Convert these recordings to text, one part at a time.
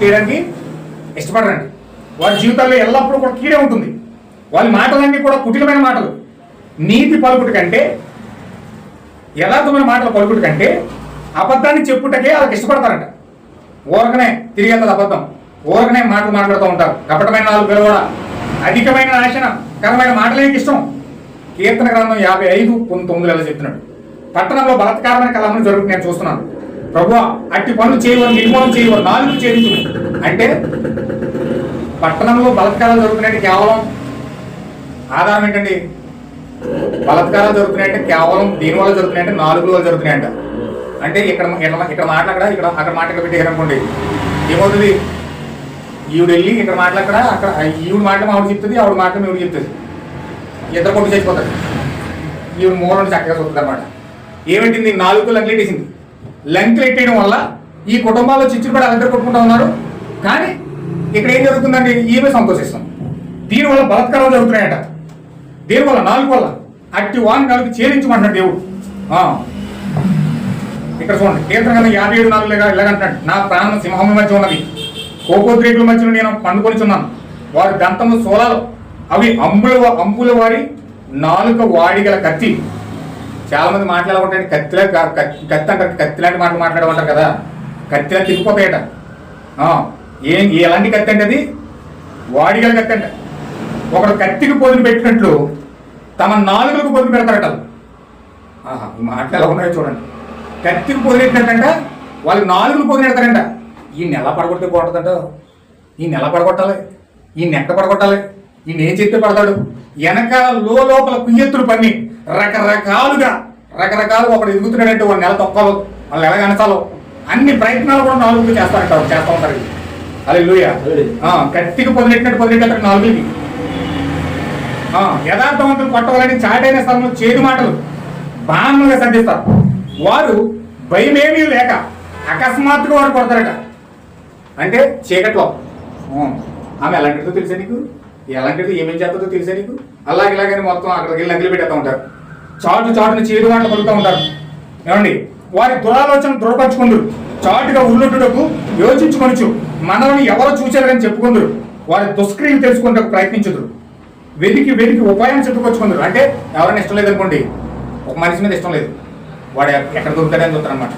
చేయడానికి ఇష్టపడరండి. వారి జీవితాల్లో ఎల్లప్పుడూ కూడా కీడే ఉంటుంది. వాళ్ళ మాటలన్నీ కూడా కుటిలమైన మాటలు. నీతి పలుకుటి కంటే, యథార్థమైన మాటలు పలుకుటి కంటే అబద్ధాన్ని చెప్పుటకే వాళ్ళకి ఇష్టపడతారంట. ఊరకనే తిరిగేస్తుంది అబద్ధం, ఊరకనే మాటలు మాట్లాడుతూ ఉంటారు. కపటమైన నాలుగు పిలవడ, అధికమైన నాశనకరమైన మాటలే ఇష్టం. కీర్తన గ్రంథం 55:9 చెప్తున్నాడు. పట్టణంలో బలత్కారమైన కలహం జరుగుతుంది నేను చూస్తున్నాను. ప్రభువా అట్టి పనులు చేయవరు, నిర్మూలన చేయవరు, నాలుగు చేయించు. అంటే పట్టణంలో బలత్కారాలు జరుగుతున్నాయంటే కేవలం ఆధారం ఏంటండి? బలత్కారాలు జరుగుతున్నాయంటే కేవలం దేని వల్ల జరుగుతున్నాయంటే నాలుగుల వల్ల జరుగుతున్నాయంట. అంటే ఇక్కడ మాట్లాడరా, ఇక్కడ అక్కడ మాట్లాడ పెట్టేయాలనుకోండి, ఏమవుతుంది? ఈవిడ వెళ్ళి ఇక్కడ మాట్లాడక్కడ, అక్కడ ఈవిడ మాటలు ఆవిడ చెప్తుంది, ఆవిడ మాటలు ఈవిడ చెప్తుంది. ఇద్దరు కొట్టు చచ్చిపోతారు. ఈవిడ మూల చక్కగా చూస్తుంది అనమాట. ఏమిటింది? నాలుగు లంకెట్టేసింది. లంకెలు ఎట్టేయడం వల్ల ఈ కుటుంబాల్లో చిచ్చులు పడి వాళ్ళిద్దరు కొట్టుకుంటూ ఉన్నారు. కానీ ఇక్కడ ఏం జరుగుతుందండి? ఈమె సంతోషిస్తాం. దీనివల్ల బలత్కారాలు జరుగుతున్నాయట. దీనివల్ల నాలుగు వల్ల అట్టి వాని నాలుగు ఛేదించమంటున్నాడు దేవుడు. ఇక్కడ చూడండి, కీర్తన గ్రంథం 57:4 ఇలాగంటాడు, నా ప్రాణం సింహం మధ్య ఉన్నది, కోపోద్రేకుల మధ్యలో నేను పండుకొనిచున్నాను. వారి దంతము సోలాలు, అవి అంబుల వారి నాలుక వాడిగల కత్తి. చాలా మంది మాట్లాడుకుంటే కత్తి అంటారు, కత్తి లాంటి మాటలు మాట్లాడమంటారు కదా. కత్తిలా తిరిగిపోతాయట. ఎలాంటి కత్తి అంటే అది? వాడిగల కత్తి అంట. ఒకడు కత్తికి పొదిని పెట్టినట్లు తమ నాలుగులకు పొదిని పెడతారట. ఈ మాటలు ఎలా ఉన్నాయో చూడండి. కత్తికి పొదినెట్టినట్టంట వాళ్ళు నాలుగులు పొదిని పెడతారంట. ఈ నెల పడగొడితే బాగుంటుందంట. ఈ నెల పడగొట్టాలి, ఈ నెక్క పడగొట్టాలి, ఈ నేను చెప్తే పడతాడు. వెనక లోపల కుయ్యెత్తులు పన్ని రకరకాలుగా ఒకడు ఎదుగుతున్నాడంటే వాడు నెల తొక్కాలో, వాళ్ళు ఎలా కనసాలో అన్ని ప్రయత్నాలు కూడా నాలుగుకి చేస్తూ ఉంటారు. హల్లెలూయా. కత్తికి పొదినెట్టినట్టు నాలుగుకి. యథార్థవంతులు కొట్టవాలని చాటైన స్థలంలో చేదు మాటలు బాణములుగా సంధిస్తారు. వారు భయమేమీ లేక అకస్మాత్తుగా వారు కొడతారట. అంటే చీకట్లో ఆమె ఎలాంటిదో తెలుసా నీకు? ఎలాంటిది ఏమేం చేస్తుందో తెలుసా నీకు? ఇలాగని మొత్తం అక్కడికి వెళ్ళి నంగిలి పెట్టేస్తూ ఉంటారు. చాటుని చేదు మాటలు పలుకుతూ ఉంటారు. ఏమండి? వారి దురాలోచన దృఢపరచుకుందరు. చాటుగా ఉల్లుటకు యోచించుకొనుచు మనల్ని ఎవరు చూశారని చెప్పుకుందరు. వారి దుష్క్రియలు తెలుసుకుంటూ ప్రయత్నించుదురు. వెతికి ఉపాయం చెప్పుకొచ్చుకుందరు. అంటే ఎవరైనా ఇష్టం లేదనుకోండి, ఒక మనిషి మీద ఇష్టం లేదు, వాడు ఎక్కడ దొరుకుతాడని చూస్తాడు అనమాట.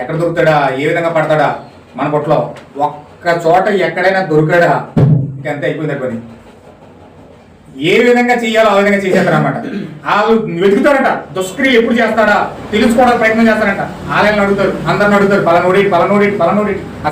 ఎక్కడ దొరుకుతాడా, ఏ విధంగా పడతాడా మన పొట్టలో, ఒక్క చోట ఎక్కడైనా దొరికాడా ఇంకంతే అయిపోయింది పని. ఏ విధంగా చేయాలో ఆ విధంగా చేసేస్తారనమాట. వాళ్ళు వెతుకుతారట. దుష్క్రియలు ఎప్పుడు చేస్తాడా తెలుసుకోవడానికి ప్రయత్నం చేస్తారంట. ఆలయాలను అడుగుతారు, అందరిని అడుగుతారు, పలానోడేటి